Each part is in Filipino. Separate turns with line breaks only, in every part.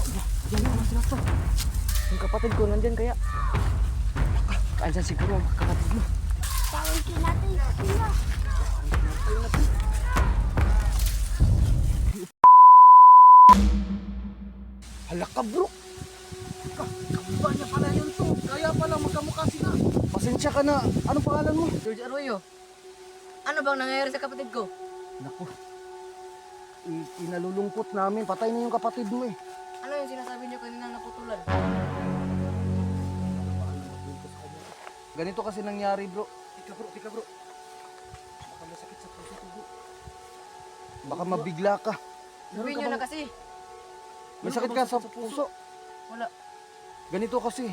Diyan na sila to. Yung kapatid ko nandyan kaya. Kaansan siguro ang kapatid mo.
Tawag natin sila.
Hala ka bro. Kapwa niya pala yun to. Kaya pala magkamukha sila. Pasensya ka na. Anong pangalan mo?
George Arroyo, ano bang nangyayari sa kapatid ko?
Naku. Inalulungkot namin. Patay na yung kapatid mo eh.
Ano yung sinasabi niyo kanina naputulan?
Ganito kasi nangyari bro. Tika bro. Baka masakit sa puso ko bro. Baka mabigla ka.
Sabihin niyo na kasi.
May sakit ka sa puso.
Wala.
Ganito kasi.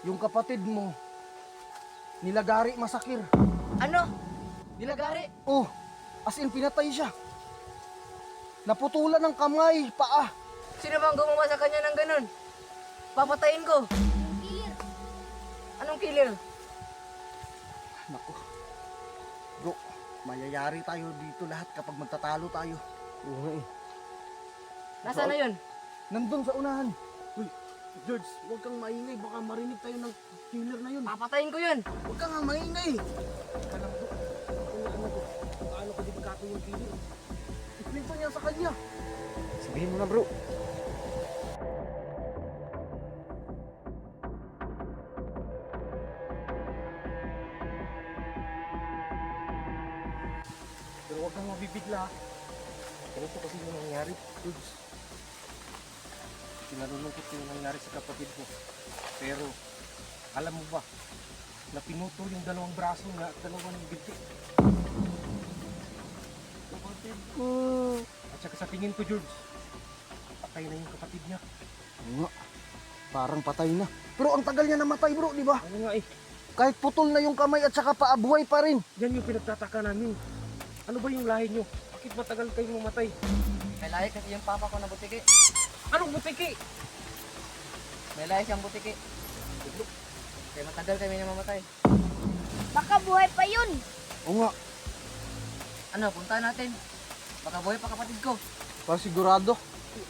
Yung kapatid mo, nilagari masakir.
Ano? Nilagari?
Oh, as in pinatay siya. Naputulan ng kamay, paa.
Sino bang gumawa sa kanya ng ganun? Papatayin ko.
Killer.
Anong killer?
Naku. Bro, mayayari tayo dito lahat kapag magtatalo tayo. Oo nga eh.
Nasaan na yun?
Nandun sa unahan. Uy, George, huwag kang maingay. Baka marinig tayo ng killer na yun.
Papatayin ko yun.
Huwag kang nga maingay. Teka lang bro. Paano ko di magkato yung killer? Ikwento niya sa kanya. Sabihin mo na bro. Pero huwag kang mabibigla. Ganito kasi yung nangyari, George. Pinalulungkot yung nangyari sa kapatid ko. Pero, alam mo ba, na pinutol yung dalawang braso niya at dalawang binti. Kapatid ko. At saka sa tingin ko, George, patay na yung kapatid niya. Nga, parang patay na. Pero ang tagal niya namatay bro, di ba? Ano nga eh. Kahit putol na yung kamay at saka paabuhay pa rin. Yan yung pinagtataka namin. Ano ba yung lahi niyo? Bakit matagal kayong mamatay?
May lahi kasi yung papa ko na butiki.
Anong butiki?
May lahi siyang butiki. Kaya matagal kami na mamatay.
Baka buhay pa yun.
Oo nga,
Ano, puntahan natin. Baka buhay pa kapatid ko.
para sigurado.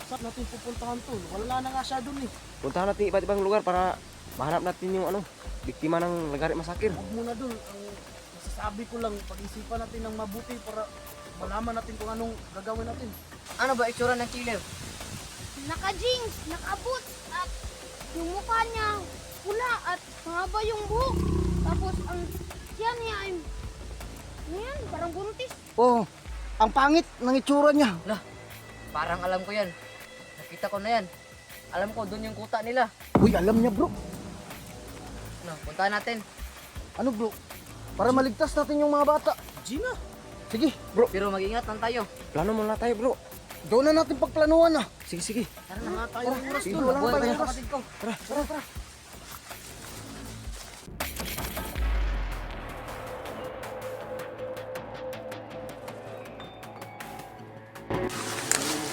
Saan natin pupuntahan to? Wala na nga siya dun eh.
Puntahan natin iba't ibang lugar para mahanap natin yung biktima ng lagari masakir.
Huwag muna dun. Ang masasabi ko lang, pag-isipan natin ng mabuti para malaman natin kung anong gagawin natin.
Ano ba itsura ng killer?
Naka-jeans, naka-boots, at yung mukha niya pula at mahaba yung buhok. Tapos ang siya niya ay, ano yan, parang buntis.
Oh, ang pangit ng itsura niya.
Parang alam ko yan. Nakita ko na yan. Alam ko, doon yung kuta nila.
Uy, alam niya bro.
Ano, puntahan natin.
Ano bro? Para maligtas natin yung mga bata. Gina. Sige bro,
Pero mag-ingat lang tayo.
Plano muna tayo bro.
gawin na natin pagplanuhan ah.
Sige.
Tara na nga tayo.
Oras
Sige,
to, wala
buhay
pa
pa yung
oras.
kapatid ko.
Tara.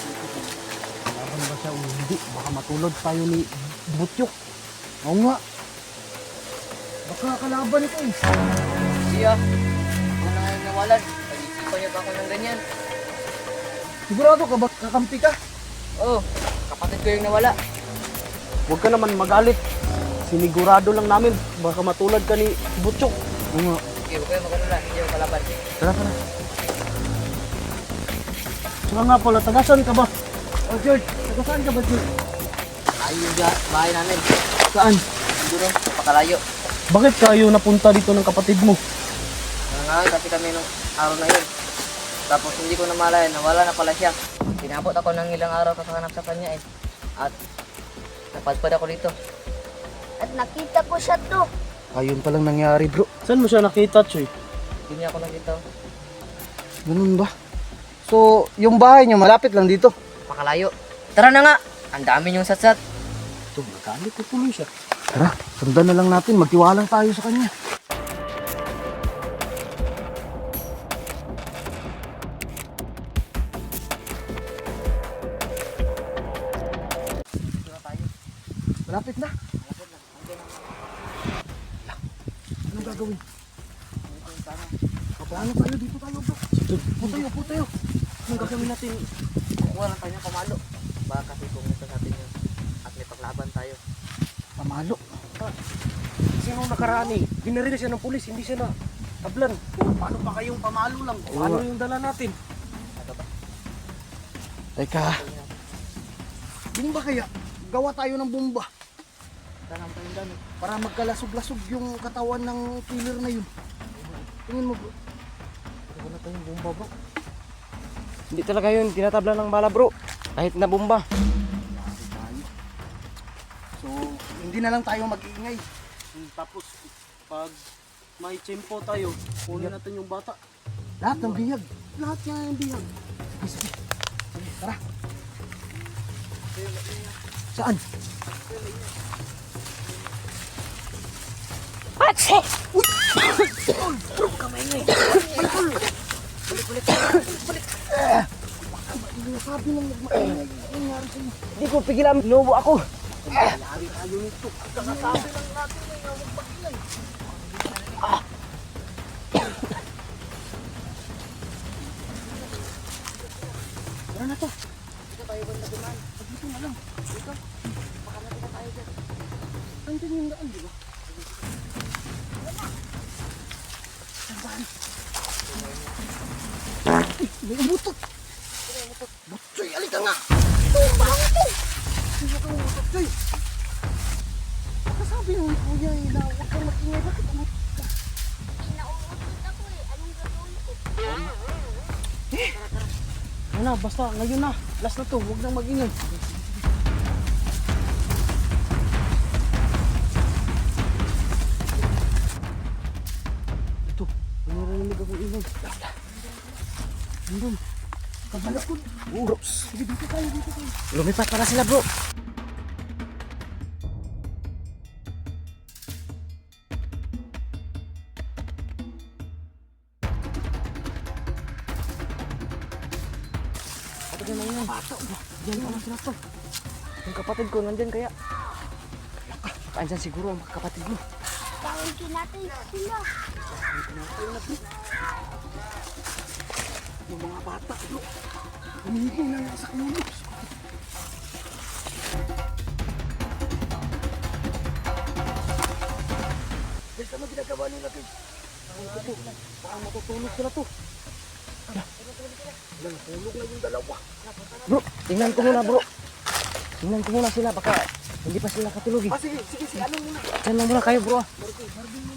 Laban ba siya o hindi? Baka matulog tayo ni Butyok. Oo nga. Baka kalaban ito eh.
Siya, ako na ngayon nawalan. Pag-isipan niyo pa ako ng ganyan.
Sigurado ka ba kakampi ka?
Oo, kapatid ko yung nawala.
Huwag ka naman magalit. Sinigurado lang namin. Baka matulad ka ni Butchok.
Oo nga.
Sige, huwag kayo mag-alala. Hindi yung kalaban.
Tara. Saka nga pala, tagasan ka ba? Oh George, tagasaan ka ba George?
Ayun yung bahay namin.
Saan?
Siguro, pakalayo.
Bakit kayo napunta dito ng kapatid mo?
Nangangawi kasi kami nung araw na yun. Tapos hindi ko na malayan, nawala na pala siya. Pinabot ako ng ilang araw kasahanap sa kanya eh. At napadpad ako dito.
At nakita ko siya to.
Ayun palang nangyari bro.
Saan mo siya nakita, Choy?
Hindi niya ako nakita.
Ganun ba? So, yung bahay niyo malapit lang dito?
Pakalayo. Tara na nga! Ang dami niyong satsat.
Ito, magalit ko tuloy siya. Tara, sundan na lang natin. Magtiwala tayo sa kanya.
Dito na tayo.
Malapit na.
Malapit na. Andiyan na.
Anong gagawin?
Dito yung sana.
Paano tayo? Dito tayo bro. Po tayo. Anong gagawin natin?
Kukuha lang tayo ng pamalo. Baka kasi kung ito sa atin yun.
Pamalo.
Sino nakaraan eh? Binaril siya ng pulis, hindi siya na tablan. Paano pa kayong pamalo lang? Ano yung dala natin?
Teka. Hindi ba kaya gawa tayo ng bomba
Tanang pa yung dami.
para magkalasog-lasog yung katawan ng killer na yun? Tingin mo bro.
Wala tayong bomba bro. Hindi talaga yun tinatabla ng bala bro. Kahit na bomba.
Tayo. So, hindi na lang tayo mag-iingay.
Tapos pag may tsempo tayo, kunin natin yung bata.
Lahat ng bihag. Lahat ng bihag. Sige, sige. Sige, tara. Saan?
Atse!
Bro, kamay nga eh. Balik. Hindi na sabi ng magmaingay. Ano nangyari sa'yo?
Hindi ko pigilan, nubo ako.
Nangyari tayo nito. Kakasabi lang natin na yung magmaingay. Tara na to.
Dito tayo banda dumaan.
Dito na lang.
Dito. Baka nakita tayo dyan.
Andyan yung daan, di ba? Saan? May umutot. Butsoy, alika nga. Ito, bago to. Sino ka umutot, Choy? Kasabi ng kuya eh na huwag kang mag-ingay. Bakit umutot ka?
Nauutot ako eh. Anong gagawin ko?
Ano, basta ngayon na. Last na to, huwag nang mag-ingay. Ito, narinig ako ingay. Nandun.
Kabalakod.
Bro,
Sige, dito tayo.
lumipat pala sila bro. Yan na yan. Diyan pala sila to. Yung kapatid ko nandyan kaya. Andyan siguro ang kapatid mo.
Tawagin natin sila.
Yung mga bata, bro. Humihingi na nga sa kanila. Guys, ano ginagawa nila, guys?
Baka matutulog sila to.
Nahulog na yung dalawa.
Bro, tingnan ko muna bro. Tingnan ko muna sila baka hindi pa sila katulog eh.
Sige, sige, sige. Ano muna?
Diyan lang muna kayo bro.
Marvin muna.